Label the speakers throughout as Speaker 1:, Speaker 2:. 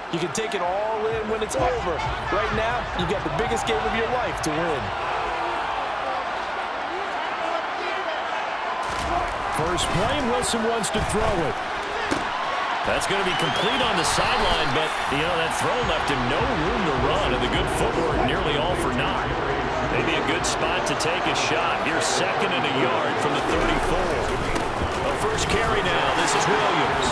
Speaker 1: You can take it all in when it's over. Right now, you've got the biggest game of your life to win.
Speaker 2: First play, Wilson wants to throw it.
Speaker 3: That's going to be complete on the sideline, but, that throw left him no room to run, and the good footwork nearly all for naught. Maybe a good spot to take a shot. Here's 2nd and a yard from the 34. A first carry now. This is Williams.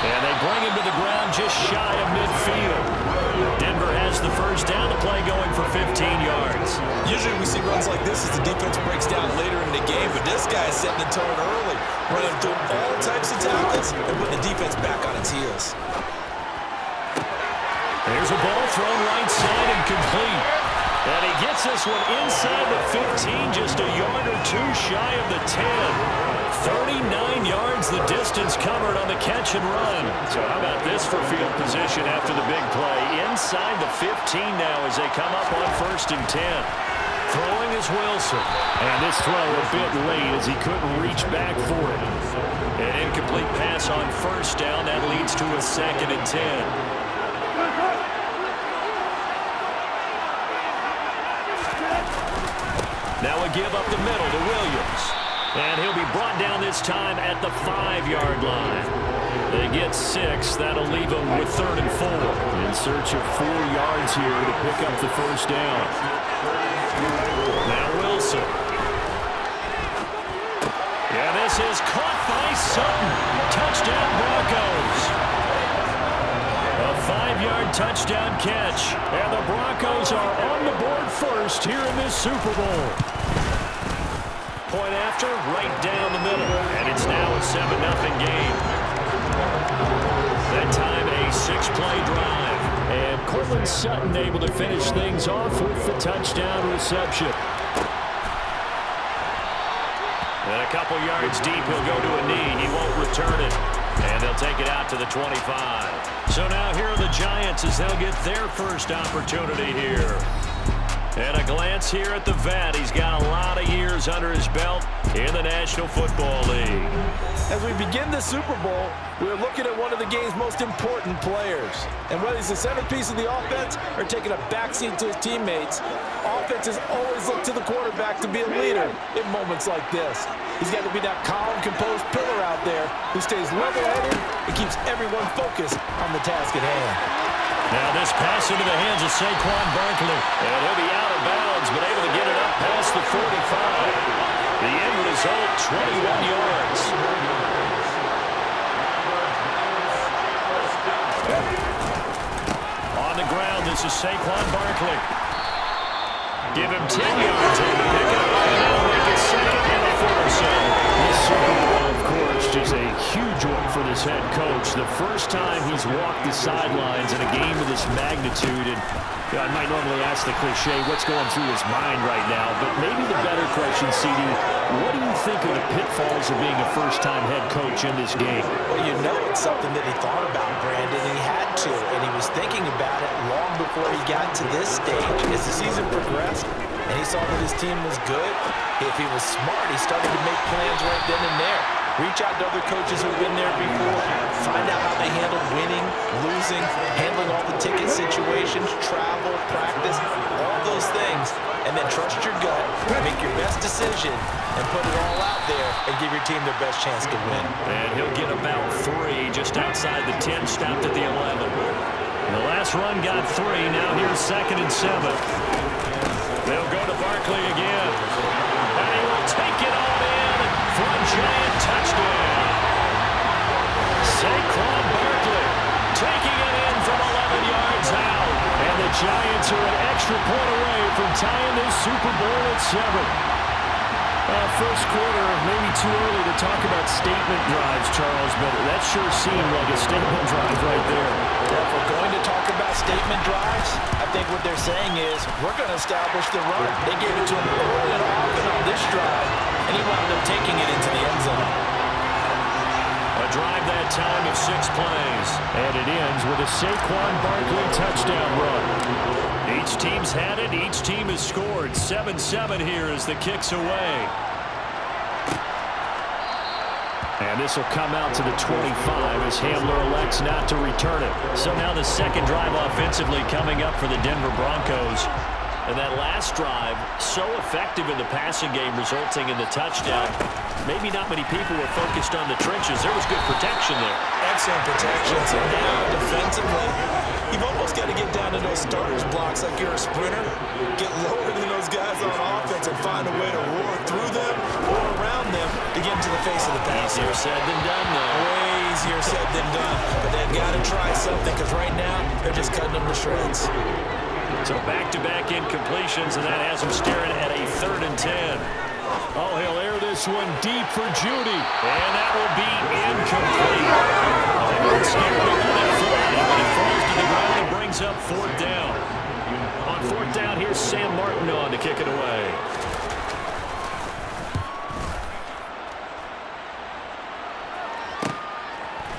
Speaker 3: And they bring him to the ground just shy of midfield. Denver has the first down. The play going for 15 yards.
Speaker 1: Usually we see runs like this as the defense breaks down later in the game, but this guy is setting the tone early, running through all types of tackles and putting the defense back on its heels.
Speaker 3: There's a ball thrown right side and complete. And he gets this one inside the 15, just a yard or two shy of the 10. 39 yards the distance covered on the catch and run. So how about this for field position after the big play? Inside the 15 now as they come up on 1st and 10. Throwing is Wilson. And this throw a bit late as he couldn't reach back for it. An incomplete pass on 1st down. That leads to a 2nd and 10. Now a give up the middle to Williams. And he'll be brought down this time at the 5-yard line. They get 6. That'll leave them with 3rd and 4.
Speaker 2: In search of 4 yards here to pick up the first down.
Speaker 3: Now Wilson. Yeah, this is caught by Sutton. Touchdown Broncos. A 5-yard touchdown catch. And the Broncos are on the board first here in this Super Bowl. Point after, right down the middle. And it's now a 7-0 game. That time a 6-play drive.
Speaker 2: And Cortland Sutton able to finish things off with the touchdown reception.
Speaker 3: And a couple yards deep, he'll go to a knee. He won't return it. And they'll take it out to the 25. So now here are the Giants as they'll get their first opportunity here. And a glance here at the vet. He's got a lot of years under his belt in the National Football League.
Speaker 1: As we begin the Super Bowl, we're looking at one of the game's most important players. And whether he's the centerpiece of the offense or taking a backseat to his teammates, offenses always look to the quarterback to be a leader in moments like this. He's got to be that calm, composed pillar out there who stays level-headed and keeps everyone focused on the task at hand.
Speaker 3: Now this pass into the hands of Saquon Barkley. And he'll be out of bounds, but able to get it up past the 45. The end result, 21 yards. On the ground, this is Saquon Barkley. Give him 10 yards and pick it up. And they'll make it 2nd and 4. So
Speaker 2: this Super Bowl, of course, just a huge one for this head coach. The first time he's walked the sidelines in a game of this magnitude. And I might normally ask the cliche, what's going through his mind right now? But maybe the better question, CD, what do you think of the pitfalls of being a first-time head coach in this game?
Speaker 1: Well, it's something that he thought about, Brandon. He had to, and he was thinking about it long before he got to this stage. As the season progressed, and he saw that his team was good, if he was smart, he started to make plans right then and there. Reach out to other coaches who've been there before. Find out how they handle winning, losing, handling all the ticket situations, travel, practice, all those things. And then trust your gut, make your best decision, and put it all out there and give your team their best chance to win.
Speaker 3: And he'll get about 3 just outside the 10, stopped at the 11. The last run got 3. Now here's 2nd and 7. They'll go to Barkley again. And he will take it all in for a giant touchdown. Saquon Barkley taking it in from 11 yards out. And the Giants are an extra point away from tying this Super Bowl at 7.
Speaker 2: First quarter, maybe too early to talk about statement drives, Charles, but that sure seemed like a statement drive right there.
Speaker 1: Well, if we're going to talk about statement drives, I think what they're saying is we're going to establish the run. They gave it to him early and often on this drive, and he wound up taking it into the end zone.
Speaker 3: A drive that time of 6 plays.
Speaker 2: And it ends with a Saquon Barkley touchdown run.
Speaker 3: Each team's had it. Each team has scored. 7-7 here as the kick's away.
Speaker 2: And this will come out to the 25 as Hamler elects not to return it.
Speaker 3: So now the second drive offensively coming up for the Denver Broncos. And that last drive, so effective in the passing game, resulting in the touchdown. Maybe not many people were focused on the trenches. There was good protection there.
Speaker 1: Excellent protection. So now defensively, you've almost got to get down to those starters blocks like you're a sprinter. Get lower than those guys on offense and find a way to roar through them or around them to get into the face of the passer.
Speaker 3: Easier said than done, though.
Speaker 1: Way easier said than done. But they've got to try something because right now they're just cutting them to shreds.
Speaker 3: So back-to-back incompletions, and that has him staring at a 3rd and 10.
Speaker 2: Oh, he'll air this one deep for Judy.
Speaker 3: And that will be incomplete. They weren't scared to let it fly, but he falls to the ground and brings up 4th down. On 4th down, here's Sam Martin on to kick it away.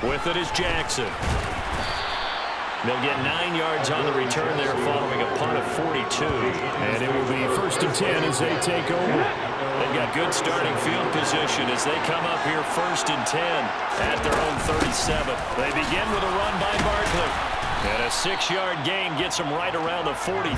Speaker 3: With it is Jackson. They'll get 9 yards on the return there following a punt of 42.
Speaker 2: And it will be 1st and 10 as they take over.
Speaker 3: They've got good starting field position as they come up here 1st and 10 at their own 37. They begin with a run by Barkley. And a 6-yard gain gets them right around the 43.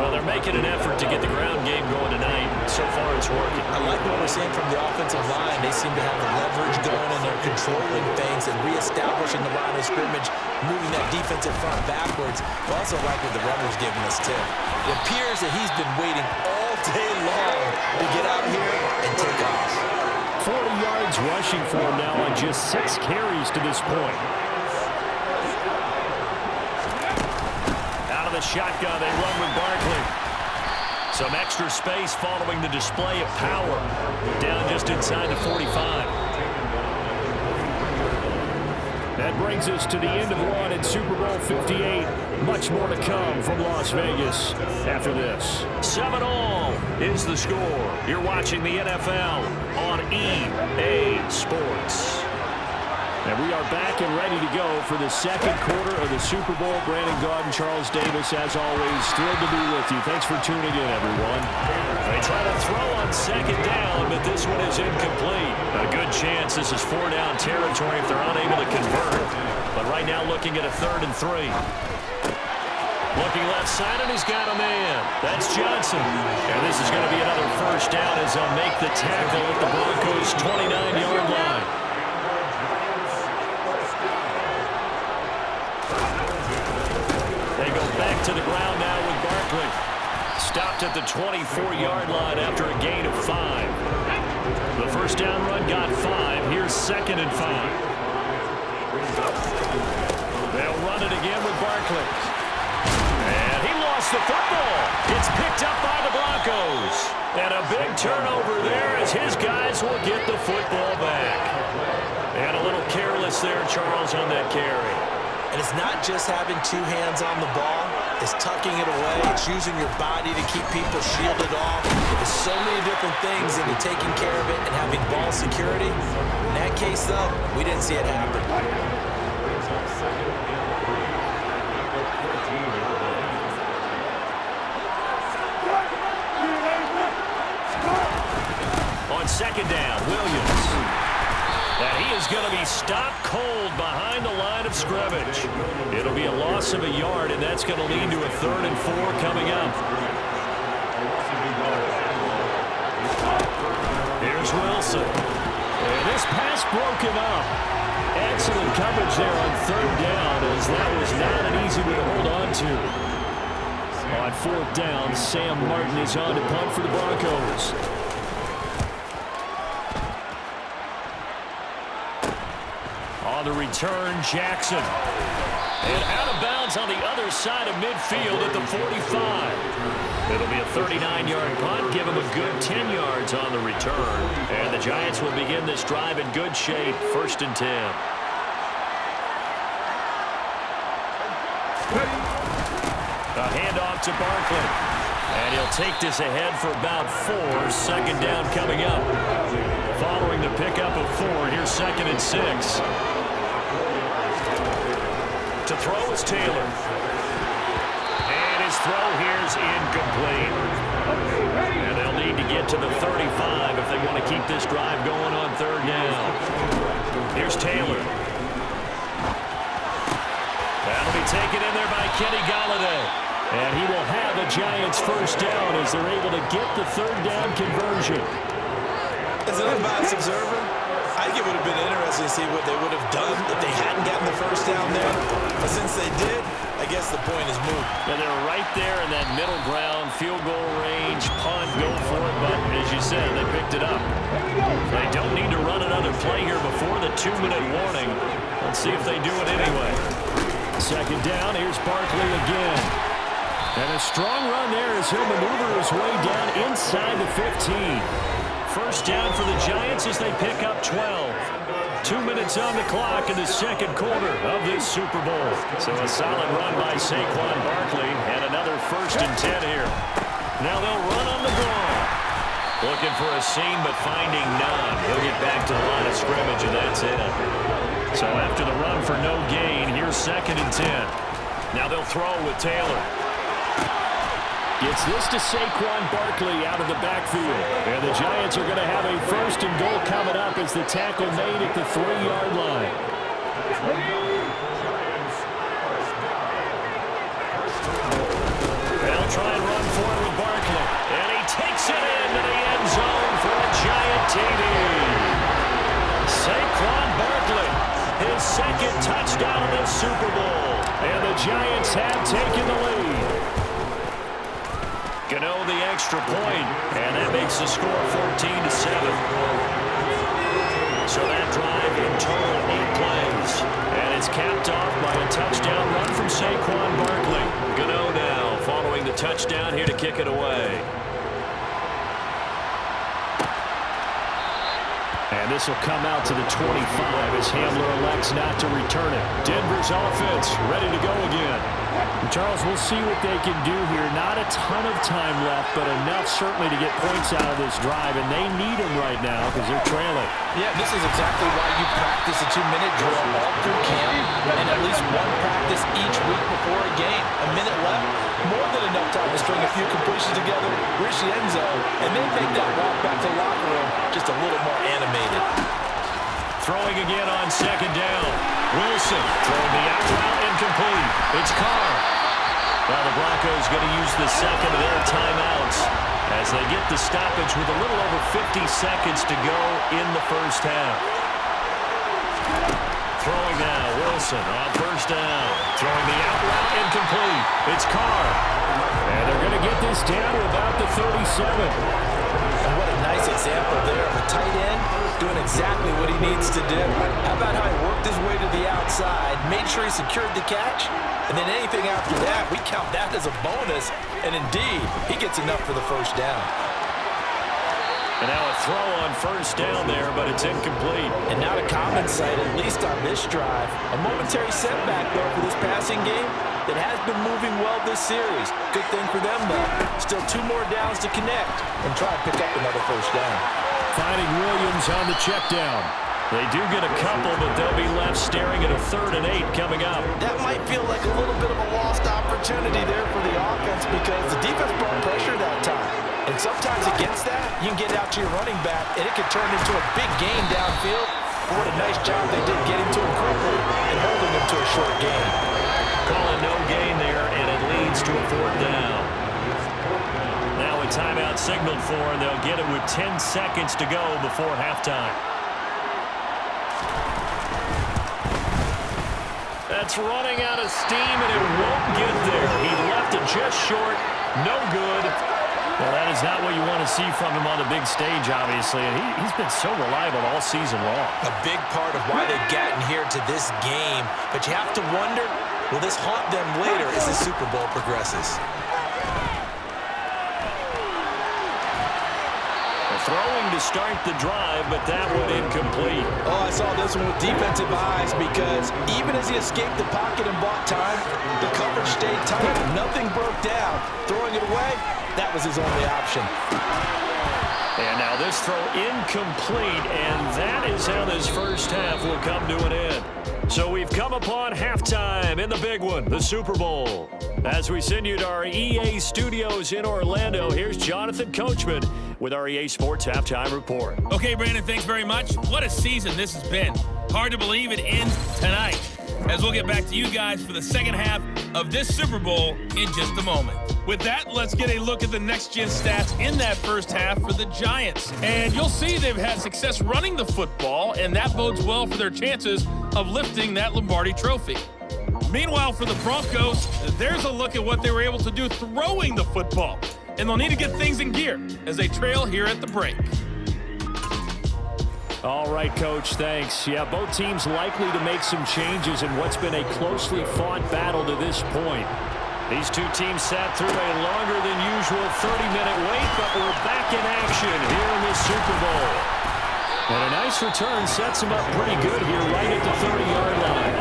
Speaker 3: Well, they're making an effort to get the ground game going tonight. So far, it's working.
Speaker 1: I like what we're seeing from the offensive line. They seem to have the leverage going, and they're controlling things and reestablishing the line of scrimmage, moving that defensive front backwards. I also like what the runner's giving us, too. It appears that he's been waiting all day long to get out here and take off.
Speaker 2: 40 yards rushing for him now on just 6 carries to this point.
Speaker 3: The shotgun, they run with Barkley. Some extra space following the display of power. Down just inside the 45.
Speaker 2: That brings us to the end of one in Super Bowl 58. Much more to come from Las Vegas after this.
Speaker 3: 7-all is the score. You're watching the NFL on EA Sports.
Speaker 2: And we are back and ready to go for the second quarter of the Super Bowl. Brandon Gaudin, Charles Davis, as always, thrilled to be with you. Thanks for tuning in, everyone.
Speaker 3: They try to throw on 2nd down, but this one is incomplete. A good chance this is 4-down territory if they're unable to convert. But right now looking at a 3rd and 3. Looking left side, and he's got a man. That's Johnson. And this is going to be another 1st down as they'll make the tackle at the Broncos' 29-yard line. Back to the ground now with Barkley. Stopped at the 24-yard line after a gain of 5. The 1st down run got 5. Here's 2nd and 5. They'll run it again with Barkley. And he lost the football. It's picked up by the Broncos. And a big turnover there as his guys will get the football back. And a little careless there, Charles, on that carry.
Speaker 1: And it's not just having 2 hands on the ball. It's tucking it away. It's using your body to keep people shielded off. There's so many different things into taking care of it and having ball security. In that case, though, we didn't see it happen.
Speaker 3: On 2nd down, Williams. And he is going to be stopped cold behind the line of scrimmage. It'll be a loss of a yard, and that's going to lead to a 3rd and 4 coming up. Here's Wilson.
Speaker 2: And this pass broken up. Excellent coverage there on 3rd down, as that was not an easy one to hold on to. On 4th down, Sam Martin is on to punt for the Broncos.
Speaker 3: On the return, Jackson. And out of bounds on the other side of midfield at the 45. It'll be a 39-yard punt, give him a good 10 yards on the return. And the Giants will begin this drive in good shape, 1st and 10. A handoff to Barkley. And he'll take this ahead for about 4. 2nd down coming up. Following the pickup of 4, here's 2nd and 6. To throw is Taylor. And his throw here's incomplete. And they'll need to get to the 35 if they want to keep this drive going on 3rd down. Kenny Golladay. And he will have a Giants first down as they're able to get the third down conversion.
Speaker 1: As an unbiased observer, I think it would have been interesting to see what they would have done if they hadn't gotten the first down there. But since they did, I guess the point is moot.
Speaker 3: Yeah, they're right there in that middle ground, field goal range, punt, go for it. But as you said, they picked it up. They don't need to run another play here before the 2-minute warning. Let's see if they do it anyway.
Speaker 2: Second down, here's Barkley again. And a strong run there as he'll maneuver his way down inside the 15.
Speaker 3: First down for the Giants as they pick up 12. 2 minutes on the clock in the second quarter of this Super Bowl. So a solid run by Saquon Barkley and another 1st and 10 here. Now they'll run on the ball. Looking for a seam but finding none. He'll get back to the line of scrimmage and that's it. So after the run for no gain, here's 2nd and 10. Now they'll throw with Taylor.
Speaker 2: Gets this to Saquon Barkley out of the backfield. And the Giants are going to have a 1st and goal coming up as the tackle made at the 3-yard line.
Speaker 3: They'll try and run for it with Barkley. And he takes it into the end zone for a Giant TD. Saquon Barkley, his 2nd touchdown of the Super Bowl.
Speaker 2: And the Giants have taken the lead.
Speaker 3: Gano the extra point, and that makes the score 14-7. So that drive in total 8 plays. And it's capped off by a touchdown run from Saquon Barkley. Gano now following the touchdown here to kick it away.
Speaker 2: And this will come out to the 25 as Hamler elects not to return it. Denver's offense ready to go again. Charles, we'll see what they can do here. Not a ton of time left, but enough certainly to get points out of this drive, and they need them right now because they're trailing.
Speaker 1: Yeah, this is exactly why you practice a 2-minute drill all through camp and at least one practice each week before a game. A minute left, more than enough time to string a few completions together, reach the end zone, and then make that walk back to the locker room just a little more animated.
Speaker 3: Throwing again on 2nd down. Wilson throwing the out route incomplete. It's Carr. Now the Broncos going to use the 2nd of their timeouts as they get the stoppage with a little over 50 seconds to go in the first half. Throwing now, Wilson on 1st down. Throwing the out route incomplete. It's Carr.
Speaker 2: And they're going to get this down to about the 37.
Speaker 1: And what a nice example there of a tight end doing exactly what he needs to do. How about how he worked his way to the outside, made sure he secured the catch, and then anything after that, we count that as a bonus. And indeed, he gets enough for the first down.
Speaker 3: And now a throw on 1st down there, but it's incomplete.
Speaker 1: And not a common sight, at least on this drive. A momentary setback, though, for this passing game that has been moving well this series. Good thing for them, though. Still 2 more downs to connect and try and pick up another first down.
Speaker 2: Finding Williams on the check down.
Speaker 3: They do get a couple, but they'll be left staring at a 3rd and 8 coming up.
Speaker 1: That might feel like a little bit of a lost opportunity there for the offense because the defense brought pressure that time. And sometimes against that, you can get out to your running back, and it can turn into a big gain downfield. But what a nice job they did getting to him quickly and holding him to a short gain.
Speaker 3: Calling no gain there, and it leads to a 4th down. Now a timeout signaled for, and they'll get it with 10 seconds to go before halftime. That's running out of steam, and it won't get there. He left it just short. No good.
Speaker 2: Well, that is not what you want to see from him on the big stage, obviously. And he's been so reliable all season long.
Speaker 1: A big part of why they've gotten here to this game. But you have to wonder, will this haunt them later as the Super Bowl progresses?
Speaker 3: Throwing to start the drive, but that one incomplete.
Speaker 1: Oh, I saw this one with defensive eyes because even as he escaped the pocket and bought time, the coverage stayed tight. Nothing broke down. Throwing it away, that was his only option.
Speaker 3: And now this throw incomplete, and that is how this first half will come to an end. So we've come upon halftime in the big one, the Super Bowl. As we send you to our EA studios in Orlando, here's Jonathan Coachman with our EA Sports Halftime Report.
Speaker 4: Okay, Brandon, thanks very much. What a season this has been. Hard to believe it ends tonight. as we'll get back to you guys for the second half of this Super Bowl in just a moment. With that, let's get a look at the next-gen stats in that first half for the Giants. And you'll see they've had success running the football, and that bodes well for their chances of lifting that Lombardi trophy. Meanwhile, for the Broncos, there's a look at what they were able to do throwing the football. And they'll need to get things in gear as they trail here at the break.
Speaker 2: All right, Coach, thanks. Yeah, both teams likely to make some changes in what's been a closely fought battle to this point. These two teams sat through a longer than usual 30-minute wait, but we're back in action here in this Super Bowl. And a nice return sets them up pretty good here right at the 30-yard line.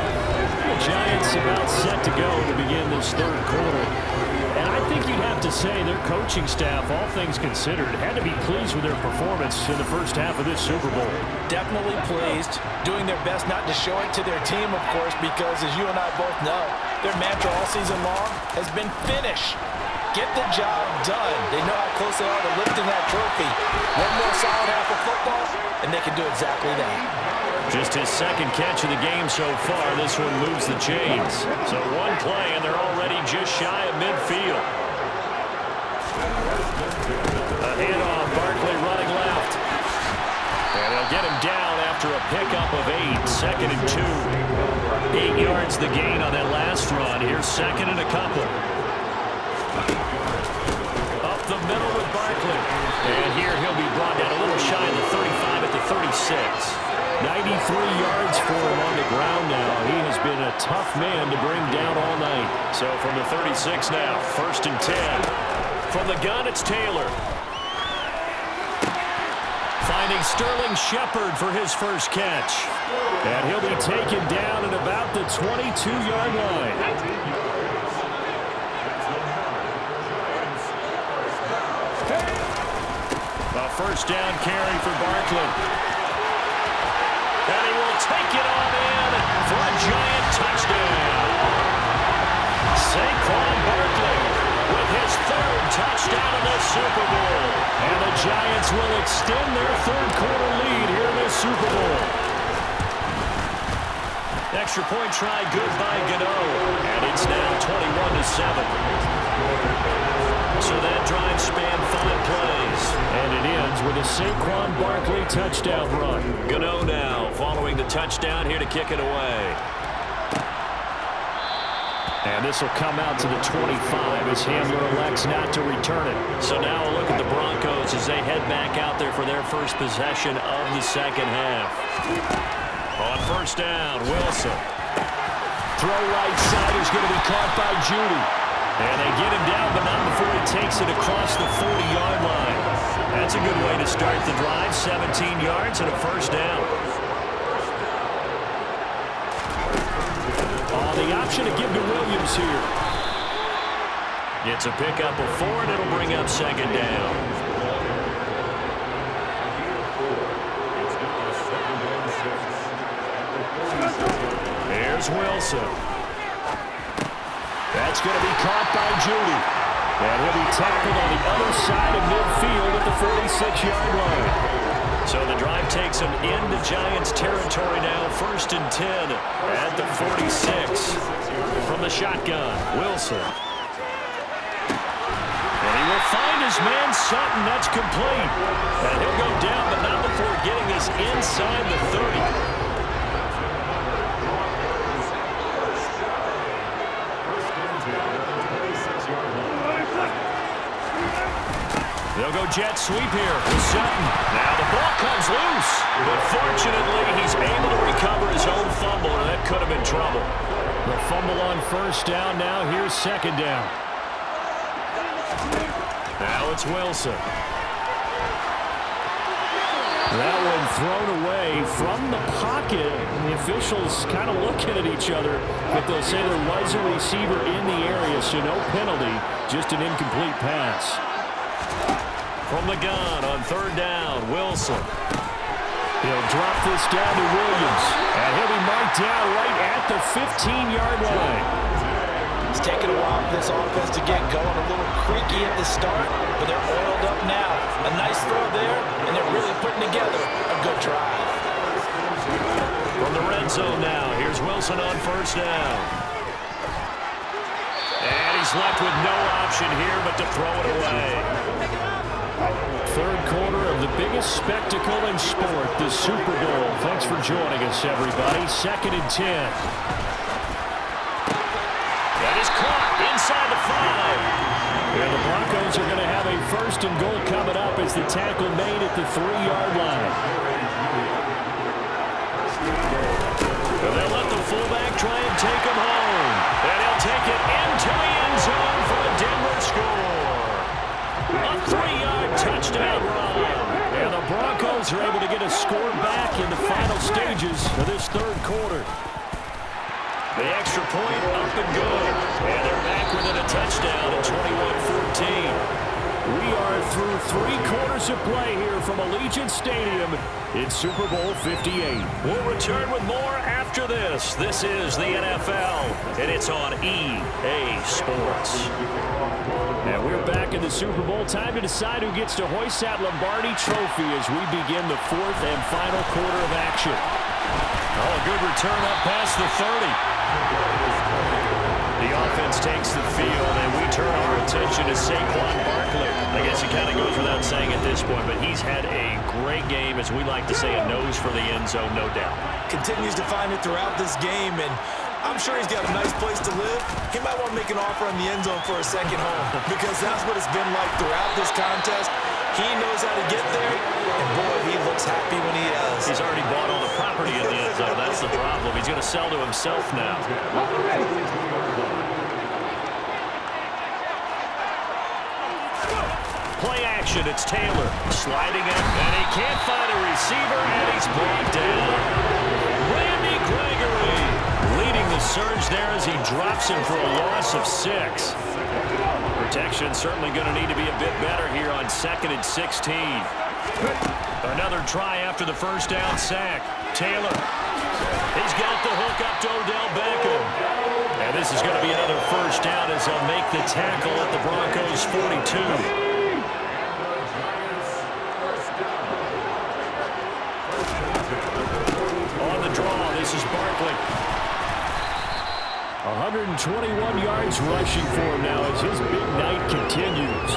Speaker 2: The Giants about set to go to begin this third quarter. And I think you'd have to say their coaching staff, all things considered, had to be pleased with their performance in the first half of this Super Bowl.
Speaker 1: Definitely pleased, doing their best not to show it to their team, of course, because as you and I both know, their mantra all season long has been finish. Get the job done. They know how close they are to lifting that trophy. One more solid half of football, and they can do exactly that.
Speaker 2: Just his second catch of the game so far. This one moves the chains. So one play, and they're already just shy of midfield. A handoff, Barkley running left. And they'll get him down after a pickup of 8. Second and 2. 8 yards the gain on that last run. Here's second and a couple. Up the middle with Barkley. And here he'll be brought down a little shy of the 35 at the 36. 93 yards for him on the ground now. He has been a tough man to bring down all night. So from the 36 now, first and 10. From the gun, it's Taylor. Finding Sterling Shepard for his first catch. And he'll be taken down at about the 22-yard line. A first down carry for Barkley. And he will take it on in for a Giant touchdown. Saquon Barkley with his third touchdown in the Super Bowl. And the Giants will extend their third quarter lead here in this Super Bowl. Extra point try good by Gano. And it's now 21-7. So that drive spanned 5 plays. And it ends with a Saquon Barkley touchdown run. Gano now following the touchdown here to kick it away. And this will come out to the 25 as Hamler elects not to return it. So now a look at the Broncos as they head back out there for their first possession of the second half. On first down, Wilson. Throw right side is going to be caught by Judy. And they get him down, but not before he takes it across the 40-yard line. That's a good way to start the drive. 17 yards and a first down. The option to give to Williams here. It's a pickup of 4, and it'll bring up second down. Here's Wilson. That's going to be caught by Judy. And he'll be tackled on the other side of midfield at the 46-yard line. So the drive takes him into Giants territory now. First and 10 at the 46. From the shotgun, Wilson. And he will find his man Sutton. That's complete. And he'll go down, but not before getting this inside the 30. They'll go jet sweep here with Sutton. Now the ball comes loose, but fortunately he's able to recover his own fumble, and that could have been trouble. The fumble on first down. Now here's second down. Now it's Wilson. That one thrown away from the pocket. The officials kind of looking at each other, but they'll say there was a receiver in the area, so no penalty, just an incomplete pass. From the gun on third down, Wilson. He'll drop this down to Williams, and he'll be marked down right at the 15-yard line.
Speaker 1: It's taken a while for this offense to get going. A little creaky at the start, but they're oiled up now. A nice throw there, and they're really putting together a good drive.
Speaker 2: From the red zone now, here's Wilson. Wilson on first down. And he's left with no option here but to throw it away. Third quarter of the biggest spectacle in sport, the Super Bowl. Thanks for joining us, everybody. 2nd and 10. That is caught inside the 5. And the Broncos are going to have a 1st and goal coming up as the tackle made at the 3-yard line. And they'll let the fullback try and take him home. And he'll take it into the end zone for a Denver score. A 3-yard touchdown run. And the Broncos are able to get a score back in the final stages of this 3rd quarter. The extra point up and good. And they're back within a touchdown at 21-14. We are through 3 quarters of play here from Allegiant Stadium in Super Bowl 58. We'll return with more after this. This is the NFL, and it's on EA Sports. And we're back in the Super Bowl. Time to decide who gets to hoist that Lombardi Trophy as we begin the 4th and final quarter of action. Oh, a good return up past the 30. The offense takes the field, and we turn our attention to Saquon Barkley. I guess it kind of goes without saying at this point, but he's had a great game, as we like to say, a nose for the end zone, no doubt.
Speaker 1: Continues to find it throughout this game, and I'm sure he's got a nice place to live. He might want to make an offer on the end zone for a second home, because that's what it's been like throughout this contest. He knows how to get there, and boy, he looks happy when he does.
Speaker 2: He's already bought all the property in the end zone. That's the problem. He's going to sell to himself now. Play action, it's Taylor sliding in, and he can't find a receiver, and he's brought down. Randy Gregory leading the surge there as he drops him for a loss of 6. Protection certainly going to need to be a bit better here on 2nd and 16. Another try after the first down sack. Taylor, he's got the hook up to Odell Beckham. And this is going to be another first down as they'll make the tackle at the Broncos' 42. This is Barkley. 121 yards rushing for him now as his big night continues.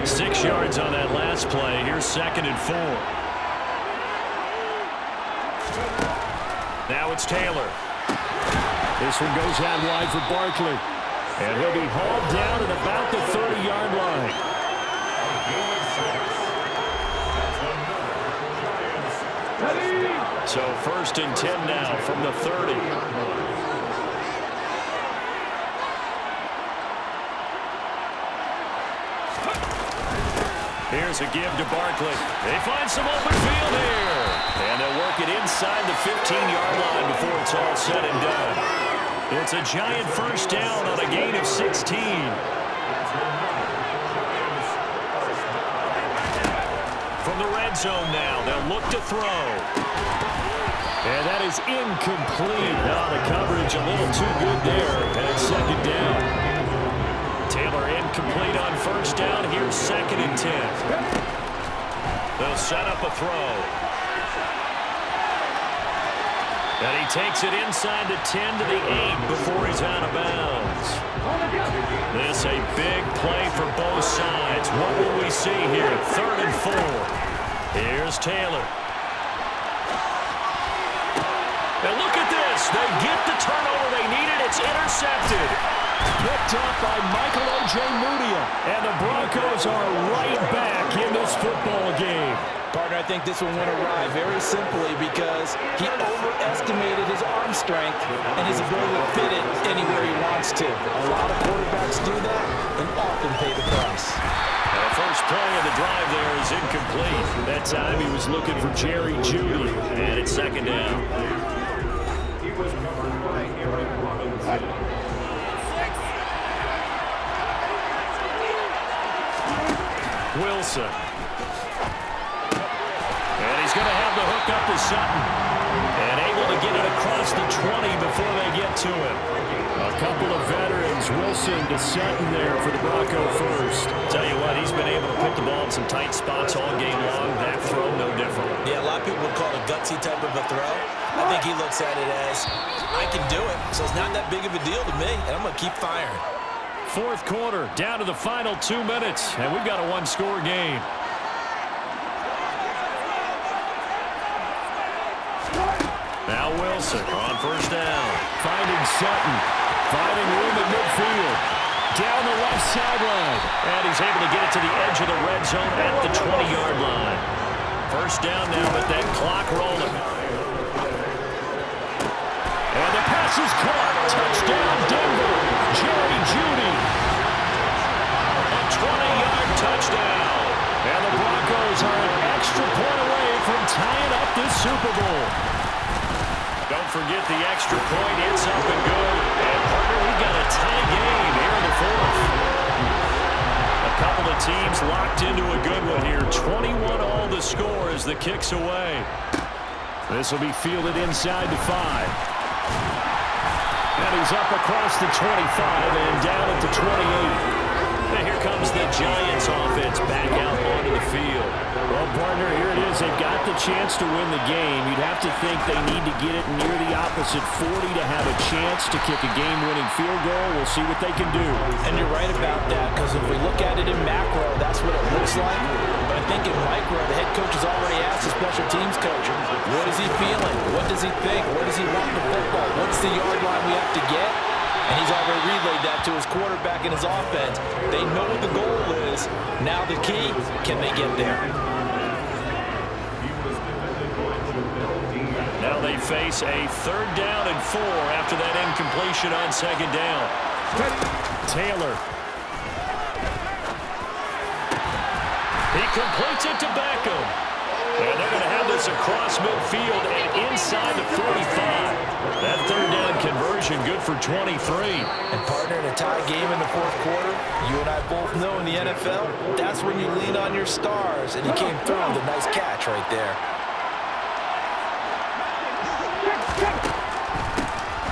Speaker 2: Six yards on that last play. Here's 2nd and 4. Now it's Taylor. This one goes out wide for Barkley. And he'll be hauled down at about the 30-yard line. So 1st and 10 now from the 30. Here's a give to Barkley. They find some open field here. And they'll work it inside the 15-yard line before it's all said and done. It's a giant first down on a gain of 16. From the red zone now, they'll look to throw. And that is incomplete. Now the coverage a little too good there. And it's 2nd down. Taylor incomplete on first down. Here's 2nd and 10. They'll set up a throw. And he takes it inside the 10 to the 8 before he's out of bounds. This a big play for both sides. What will we see here? 3rd and 4. Here's Taylor. And look at this. They get the turnover they needed. It's intercepted. Picked up by Michael O.J. Mudia. And the Broncos are right back in this football game.
Speaker 1: Partner, I think this one went awry very simply because he overestimated his arm strength and his ability to fit it anywhere he wants to. A lot of quarterbacks do that and often pay the price.
Speaker 2: The first play of the drive there is incomplete. That time he was looking for Jerry Jeudy. And it's 2nd down. Wilson. And he's going to have the hook up to Sutton. And able to get it across the 20 before they get to him. A couple of veterans Wilson to Sutton there for the Bronco first.
Speaker 3: Tell you what, he's been able to put the ball in some tight spots all game long. That throw, no different.
Speaker 1: Yeah, a lot of people would call it a gutsy type of a throw. I think he looks at it as, I can do it, so it's not that big of a deal to me, and I'm going to keep firing.
Speaker 2: Fourth quarter, down to the final 2 minutes, and we've got a one-score game. Now Wilson on first down. Finding Sutton. Finding room in midfield. Down the left sideline.
Speaker 3: And he's able to get it to the edge of the red zone at the 20-yard line. First down now with that clock rolling.
Speaker 2: And the pass is caught. Touchdown, Denver. Jerry Jeudy.
Speaker 3: A 20-yard touchdown.
Speaker 2: And the Broncos are an extra point away from tying up this Super Bowl.
Speaker 3: Don't forget the extra point. It's up and good. And, partner, we got a tie game here in the fourth. A couple of teams locked into a good one here. 21-all the score as the kick's away.
Speaker 2: This will be fielded inside the 5. And he's up across the 25 and down at the 28.
Speaker 3: And here comes the Giants offense back out onto the field.
Speaker 2: Well, partner, here it is. They've got the chance to win the game. You'd have to think they need to get it near the opposite 40 to have a chance to kick a game-winning field goal. We'll see what they can do.
Speaker 1: And you're right about that, because if we look at it in macro, that's what it looks like. But I think in micro, the head coach has already asked the special teams coach, what is he feeling? What does he think? Where does he want the football? What's the yard line we have to get? And he's already relayed that to his quarterback and his offense. They know what the goal is. Now the key, can they get there?
Speaker 3: Now they face a 3rd down and 4 after that incompletion on 2nd down.
Speaker 2: Taylor.
Speaker 3: He completes it to Beckham. And they're going to have this across midfield and inside the 45. That 3rd down conversion good for 23.
Speaker 1: And partner, in a tie game in the 4th quarter, you and I both know in the NFL, that's when you lean on your stars. And he came through with a nice catch right there.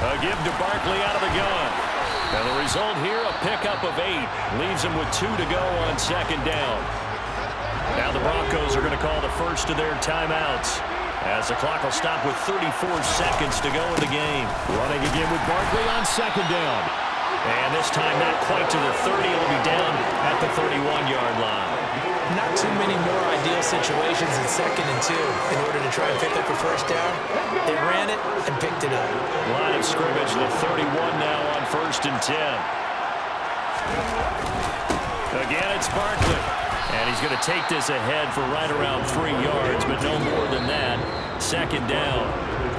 Speaker 3: A give to Barkley out of the gun. And the result here, a pickup of 8. Leaves him with 2 to go on 2nd down. Now the Broncos are going to call the first of their timeouts, as the clock will stop with 34 seconds to go in the game.
Speaker 2: Running again with Barkley on 2nd down.
Speaker 3: And this time not quite to the 30. It'll be down at the 31-yard line.
Speaker 1: Not too many more ideal situations in 2nd and 2 in order to try and pick up a first down. They ran it and picked it up.
Speaker 3: Line of scrimmage, the 31 now on 1st and 10. Again, it's Barkley. And he's going to take this ahead for right around 3 yards, but no more than that. 2nd down.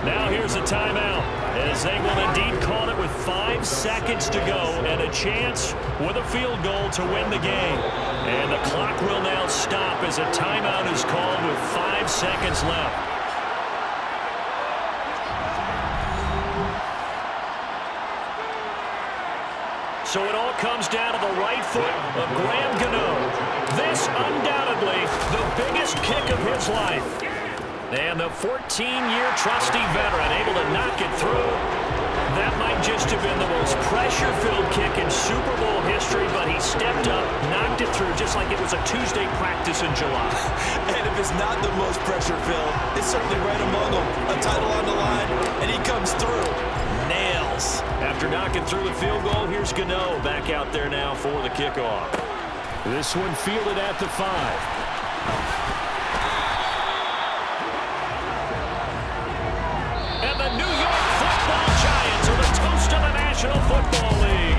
Speaker 3: Now here's a timeout, as they will indeed call it with 5 seconds to go and a chance with a field goal to win the game. And the clock will now stop as a timeout is called with 5 seconds left. So it all comes down to the right foot of Graham Gano. This undoubtedly the biggest kick of his life. And the 14-year trusty veteran able to knock it through. That might just have been the most pressure-filled kick in Super Bowl history, but he stepped up, knocked it through just like it was a Tuesday practice in July.
Speaker 1: And if it's not the most pressure-filled, it's certainly right among them. A title on the line, and he comes through. Nails.
Speaker 3: After knocking through the field goal, here's Gano back out there now for the kickoff.
Speaker 2: This one fielded at the 5.
Speaker 3: And the New York Football Giants are the toast of the National Football League.